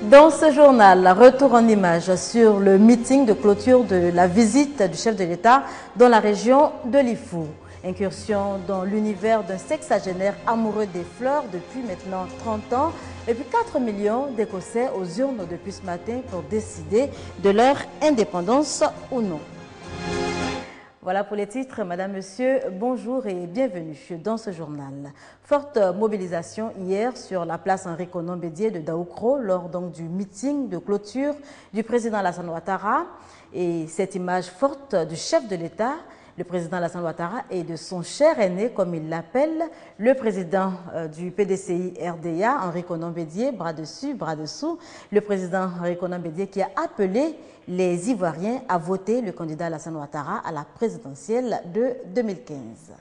Dans ce journal, retour en images sur le meeting de clôture de la visite du chef de l'État dans la région de Lifou. Incursion dans l'univers d'un sexagénaire amoureux des fleurs depuis maintenant 30 ans et puis 4 millions d'Écossais aux urnes depuis ce matin pour décider de leur indépendance ou non. Voilà pour les titres. Madame, Monsieur, bonjour et bienvenue dans ce journal. Forte mobilisation hier sur la place Henri-Konan Bédié de Daoukro lors donc du meeting de clôture du président Alassane Ouattara. Et cette image forte du chef de l'État, le président Alassane Ouattara, et de son cher aîné, comme il l'appelle, le président du PDCI RDA, Henri-Konan Bédié, bras dessus, bras dessous, le président Henri-Konan Bédié qui a appelé les Ivoiriens à voter le candidat Alassane Ouattara à la présidentielle de 2015.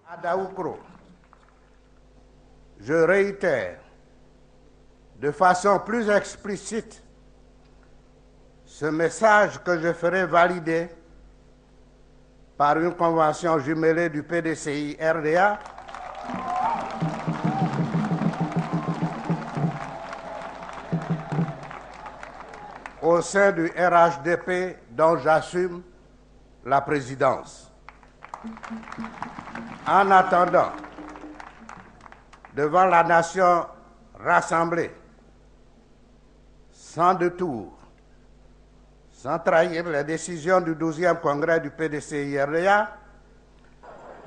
À Daoukro, je réitère de façon plus explicite ce message que je ferai valider par une convention jumelée du PDCI RDA au sein du RHDP dont j'assume la présidence. En attendant, devant la nation rassemblée, sans détour, sans trahir les décisions du 12e congrès du PDCI-RDA,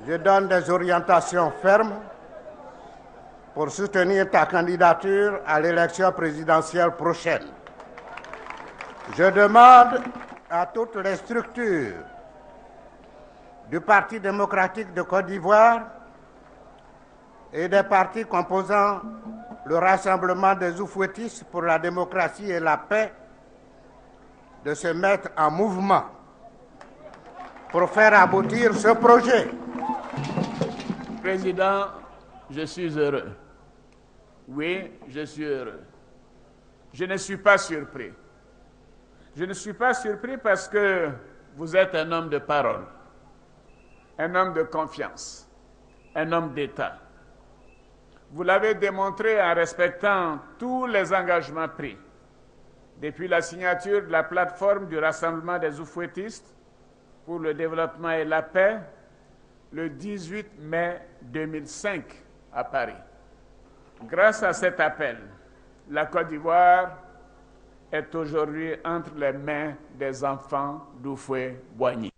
je donne des orientations fermes pour soutenir ta candidature à l'élection présidentielle prochaine. Je demande à toutes les structures du Parti démocratique de Côte d'Ivoire et des partis composant le Rassemblement des Oufouettistes pour la démocratie et la paix de se mettre en mouvement pour faire aboutir ce projet. Président, je suis heureux. Oui, je suis heureux. Je ne suis pas surpris. Je ne suis pas surpris parce que vous êtes un homme de parole, un homme de confiance, un homme d'État. Vous l'avez démontré en respectant tous les engagements pris. Depuis la signature de la plateforme du Rassemblement des Oufouettistes pour le développement et la paix, le 18 mai 2005 à Paris. Grâce à cet appel, la Côte d'Ivoire est aujourd'hui entre les mains des enfants d'Oufoué-Boigny.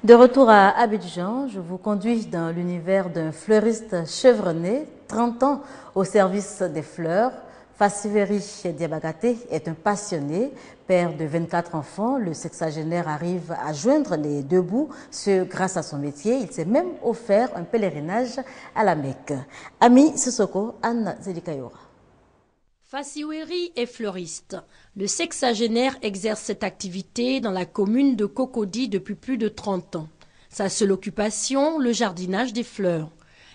De retour à Abidjan, je vous conduis dans l'univers d'un fleuriste chevronné, 30 ans au service des fleurs. Fassiveri Diabagaté est un passionné, père de 24 enfants. Le sexagénaire arrive à joindre les deux bouts, ce grâce à son métier. Il s'est même offert un pèlerinage à la Mecque. Ami Sissoko, Anne Zedikayora. Fassiweri est fleuriste. Le sexagénaire exerce cette activité dans la commune de Cocody depuis plus de 30 ans. Sa seule occupation, le jardinage des fleurs.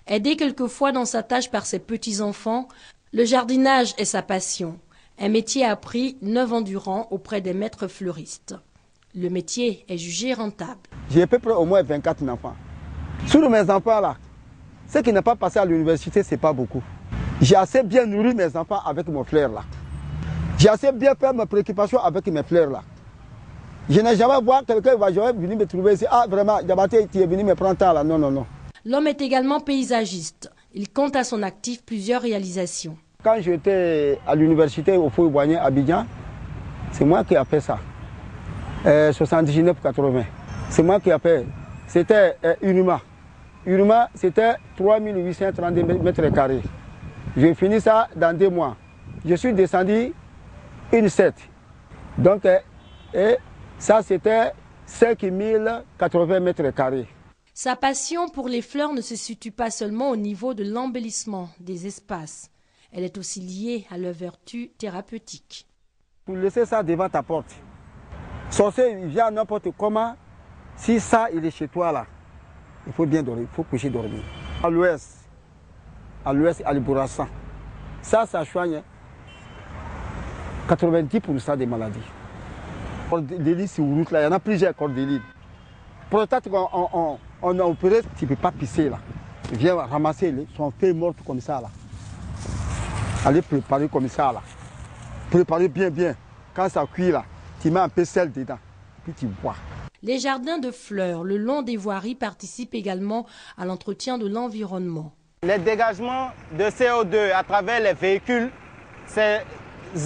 Aidé quelquefois dans sa tâche par ses petits-enfants, le jardinage est sa passion. Un métier appris 9 ans durant auprès des maîtres fleuristes. Le métier est jugé rentable. J'ai à peu près au moins 24 enfants. Sur mes enfants là, ceux qui n'ont pas passé à l'université, ce n'est pas beaucoup. J'ai assez bien nourri mes enfants avec mes fleurs là. J'ai assez bien fait mes préoccupations avec mes fleurs là. Je n'ai jamais vu quelqu'un qui va venir me trouver ici. Ah vraiment, Diabaté, tu es venu me prendre ça là. Non, non, non. L'homme est également paysagiste. Il compte à son actif plusieurs réalisations. Quand j'étais à l'université au Fouille-Boigny à Abidjan, c'est moi qui ai fait ça. 79-80. C'est moi qui ai fait. C'était Unuma. Unuma, c'était 3832 mètres carrés. J'ai fini ça dans 2 mois. Je suis descendu une 7. Donc, et ça, c'était 5080 mètres carrés. Sa passion pour les fleurs ne se situe pas seulement au niveau de l'embellissement des espaces. Elle est aussi liée à leur vertu thérapeutique. Pour laisser ça devant ta porte, sorcier, il vient n'importe comment. Si ça, il est chez toi là, il faut bien dormir, il faut coucher dormir. À l'ouest, à l'Ibourassa, ça soigne 90% des maladies. Cordélie sur route là, il y en a plusieurs cordélies. Peut-être qu'on a opéré, tu ne peux pas pisser là. Viens ramasser son feuille morte comme ça là. Allez préparer comme ça là. préparer bien. Quand ça cuit là, tu mets un peu de sel dedans, puis tu bois. Les jardins de fleurs le long des voiries participent également à l'entretien de l'environnement. Les dégagements de CO2 à travers les véhicules, ces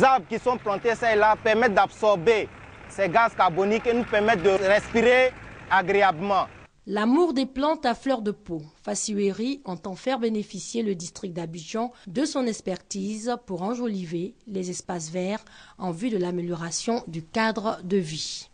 arbres qui sont plantés ça et là permettent d'absorber ces gaz carboniques et nous permettent de respirer agréablement. L'amour des plantes à fleur de peau. Fassiouéry entend faire bénéficier le district d'Abidjan de son expertise pour enjoliver les espaces verts en vue de l'amélioration du cadre de vie.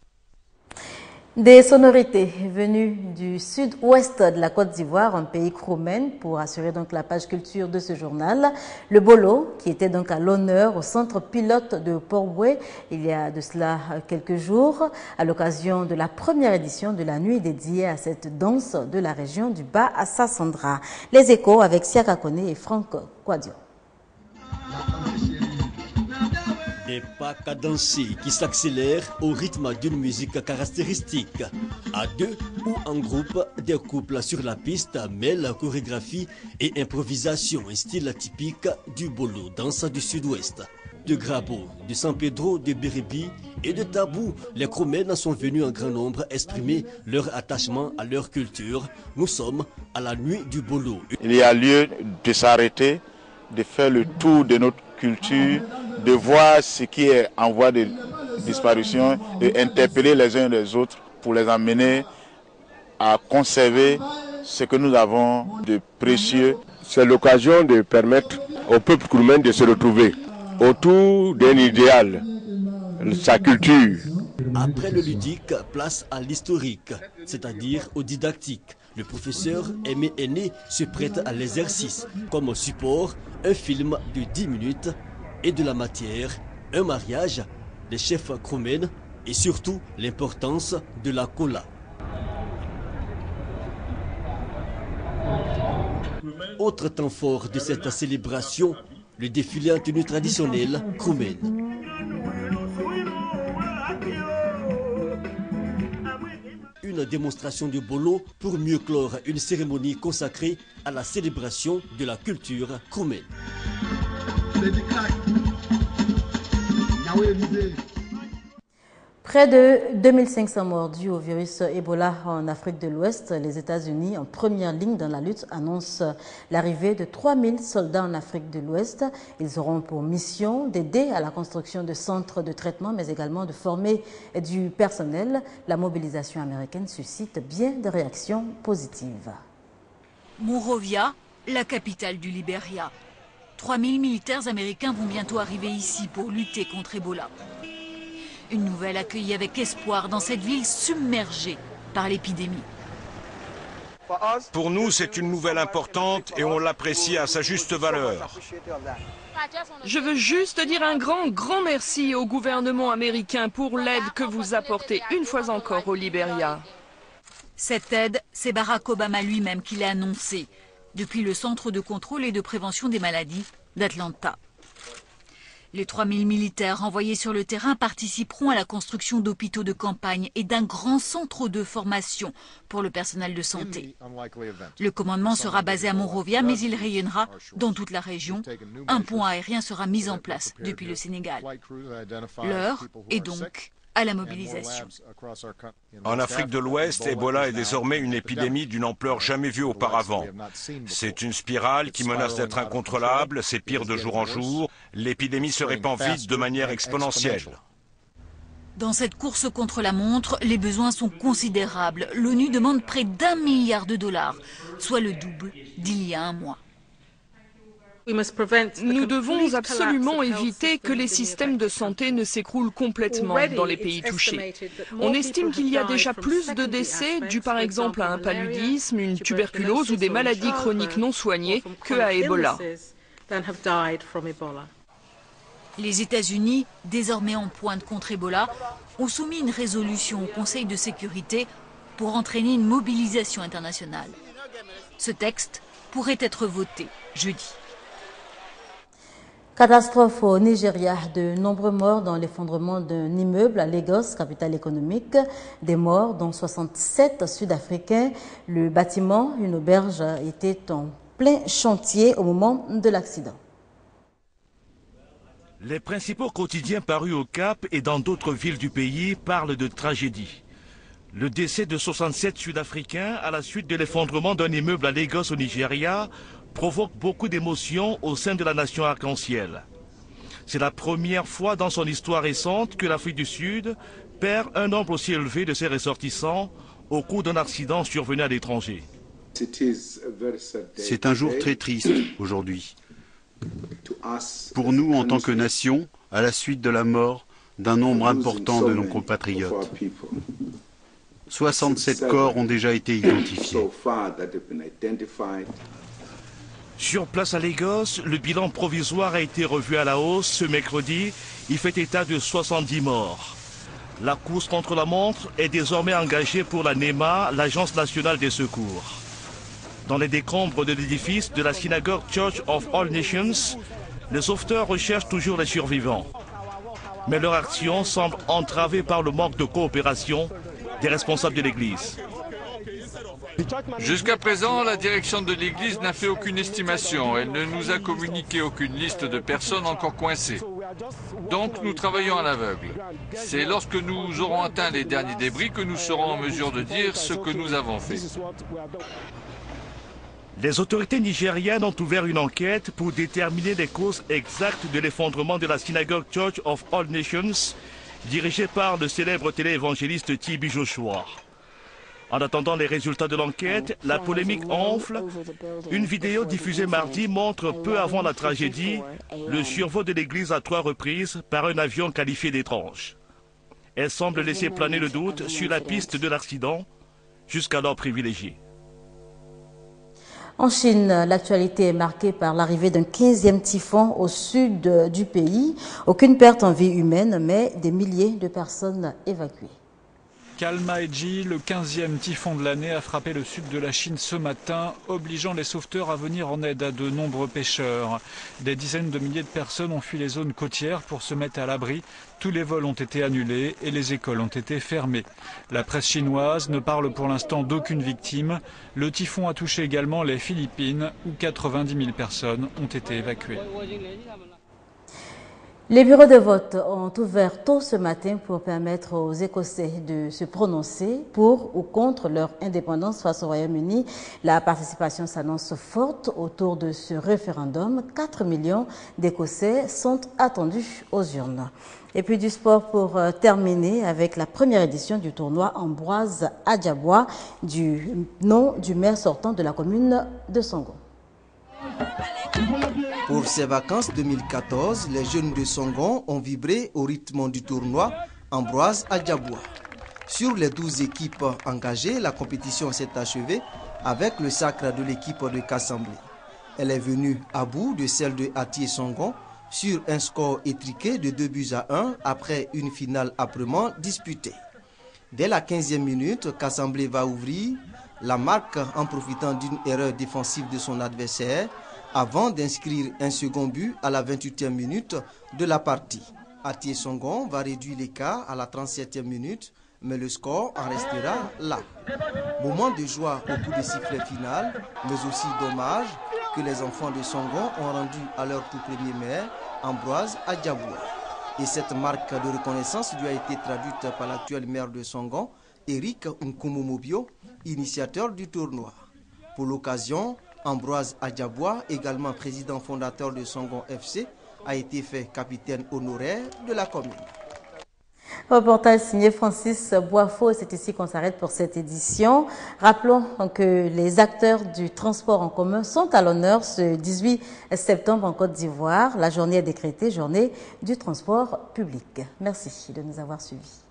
Des sonorités venues du sud-ouest de la Côte d'Ivoire, un pays chromène, pour assurer donc la page culture de ce journal. Le bolo, qui était donc à l'honneur au centre pilote de Port-Boué il y a de cela quelques jours, à l'occasion de la première édition de la nuit dédiée à cette danse de la région du Bas à Sassandra. Les échos avec Siaka Kone et Franck Kouadio. Des pas cadencés qui s'accélèrent au rythme d'une musique caractéristique. À deux ou en groupe, des couples sur la piste mêlent chorégraphie et improvisation, un style typique du bolo, danse du sud-ouest. De Grabo, de San Pedro, de Bérébi et de Tabou, les Chromènes sont venus en grand nombre exprimer leur attachement à leur culture. Nous sommes à la nuit du bolo. Il y a lieu de s'arrêter, de faire le tour de notre culture, de voir ce qui est en voie de disparition et interpeller les uns les autres pour les amener à conserver ce que nous avons de précieux. C'est l'occasion de permettre au peuple kroumen de se retrouver autour d'un idéal, sa culture. Après le ludique, place à l'historique, c'est-à-dire au didactique. Le professeur Aimé Aîné se prête à l'exercice. Comme support, un film de 10 minutes et de la matière, un mariage, des chefs chromènes et surtout l'importance de la cola. Autre temps fort de cette célébration, le défilé en tenue traditionnelle chromène. Une démonstration de bolo pour mieux clore une cérémonie consacrée à la célébration de la culture kroumen. Près de 2500 morts dus au virus Ebola en Afrique de l'Ouest. Les États-Unis, en première ligne dans la lutte, annoncent l'arrivée de 3000 soldats en Afrique de l'Ouest. Ils auront pour mission d'aider à la construction de centres de traitement, mais également de former du personnel. La mobilisation américaine suscite bien des réactions positives. Monrovia, la capitale du Libéria. 3000 militaires américains vont bientôt arriver ici pour lutter contre Ebola. Une nouvelle accueillie avec espoir dans cette ville submergée par l'épidémie. Pour nous, c'est une nouvelle importante et on l'apprécie à sa juste valeur. Je veux juste dire un grand merci au gouvernement américain pour l'aide que vous apportez une fois encore au Libéria. Cette aide, c'est Barack Obama lui-même qui l'a annoncée depuis le Centre de contrôle et de prévention des maladies d'Atlanta. Les 3000 militaires envoyés sur le terrain participeront à la construction d'hôpitaux de campagne et d'un grand centre de formation pour le personnel de santé. Le commandement sera basé à Monrovia, mais il rayonnera dans toute la région. Un pont aérien sera mis en place depuis le Sénégal. L'heure est donc à la mobilisation. En Afrique de l'Ouest, Ebola est désormais une épidémie d'une ampleur jamais vue auparavant. C'est une spirale qui menace d'être incontrôlable, c'est pire de jour en jour. L'épidémie se répand vite de manière exponentielle. Dans cette course contre la montre, les besoins sont considérables. L'ONU demande près d'1 milliard de dollars, soit le double d'il y a un mois. Nous devons absolument éviter que les systèmes de santé ne s'écroulent complètement dans les pays touchés. On estime qu'il y a déjà plus de décès dus par exemple à un paludisme, une tuberculose ou des maladies chroniques non soignées que à Ebola. Les États-Unis, désormais en pointe contre Ebola, ont soumis une résolution au Conseil de sécurité pour entraîner une mobilisation internationale. Ce texte pourrait être voté jeudi. Catastrophe au Nigeria, de nombreux morts dans l'effondrement d'un immeuble à Lagos, capitale économique. Des morts, dont 67 Sud-Africains. Le bâtiment, une auberge, était en plein chantier au moment de l'accident. Les principaux quotidiens parus au Cap et dans d'autres villes du pays parlent de tragédie. Le décès de 67 Sud-Africains à la suite de l'effondrement d'un immeuble à Lagos au Nigeria provoque beaucoup d'émotions au sein de la nation arc-en-ciel. C'est la première fois dans son histoire récente que l'Afrique du Sud perd un nombre aussi élevé de ses ressortissants au cours d'un accident survenu à l'étranger. C'est un jour très triste aujourd'hui. Pour nous, en tant que nation, à la suite de la mort d'un nombre important de nos compatriotes. 67 corps ont déjà été identifiés. Sur place à Lagos, le bilan provisoire a été revu à la hausse ce mercredi. Il fait état de 70 morts. La course contre la montre est désormais engagée pour la NEMA, l'Agence nationale des secours. Dans les décombres de l'édifice de la synagogue Church of All Nations, les sauveteurs recherchent toujours les survivants. Mais leur action semble entravée par le manque de coopération des responsables de l'Église. Jusqu'à présent, la direction de l'Église n'a fait aucune estimation. Elle ne nous a communiqué aucune liste de personnes encore coincées. Donc nous travaillons à l'aveugle. C'est lorsque nous aurons atteint les derniers débris que nous serons en mesure de dire ce que nous avons fait. Les autorités nigérianes ont ouvert une enquête pour déterminer les causes exactes de l'effondrement de la synagogue Church of All Nations, dirigée par le célèbre téléévangéliste TB Joshua. En attendant les résultats de l'enquête, la polémique enfle. Une vidéo diffusée mardi montre peu avant la tragédie le survol de l'église à 3 reprises par un avion qualifié d'étrange. Elle semble laisser planer le doute sur la piste de l'accident, jusqu'alors privilégiée. En Chine, l'actualité est marquée par l'arrivée d'un 15e typhon au sud du pays. Aucune perte en vie humaine, mais des milliers de personnes évacuées. Kalmaeji, le 15e typhon de l'année, a frappé le sud de la Chine ce matin, obligeant les sauveteurs à venir en aide à de nombreux pêcheurs. Des dizaines de milliers de personnes ont fui les zones côtières pour se mettre à l'abri. Tous les vols ont été annulés et les écoles ont été fermées. La presse chinoise ne parle pour l'instant d'aucune victime. Le typhon a touché également les Philippines, où 90 000 personnes ont été évacuées. Les bureaux de vote ont ouvert tôt ce matin pour permettre aux Écossais de se prononcer pour ou contre leur indépendance face au Royaume-Uni. La participation s'annonce forte autour de ce référendum. 4 millions d'Écossais sont attendus aux urnes. Et puis du sport pour terminer avec la première édition du tournoi Ambroise Adjaboua, du nom du maire sortant de la commune de Songo. Pour ces vacances 2014, les jeunes de Songon ont vibré au rythme du tournoi Ambroise Adjaboua. Sur les 12 équipes engagées, la compétition s'est achevée avec le sacre de l'équipe de Kassamblé. Elle est venue à bout de celle de Atié Songon sur un score étriqué de 2-1 après une finale âprement disputée. Dès la 15e minute, Kassamblé va ouvrir la marque en profitant d'une erreur défensive de son adversaire avant d'inscrire un second but à la 28e minute de la partie. Atié Songon va réduire l'écart à la 37e minute, mais le score en restera là. Moment de joie au coup de sifflet final, mais aussi d'hommage que les enfants de Songon ont rendu à leur tout premier maire, Ambroise Adjaboua. Et cette marque de reconnaissance lui a été traduite par l'actuel maire de Songon, Eric Nkumumobio, initiateur du tournoi. Pour l'occasion, Ambroise Adjaboua, également président fondateur de Songon FC, a été fait capitaine honoraire de la commune. Reportage signé Francis Boifo. C'est ici qu'on s'arrête pour cette édition. Rappelons que les acteurs du transport en commun sont à l'honneur ce 18 septembre en Côte d'Ivoire. La journée est décrétée journée du transport public. Merci de nous avoir suivis.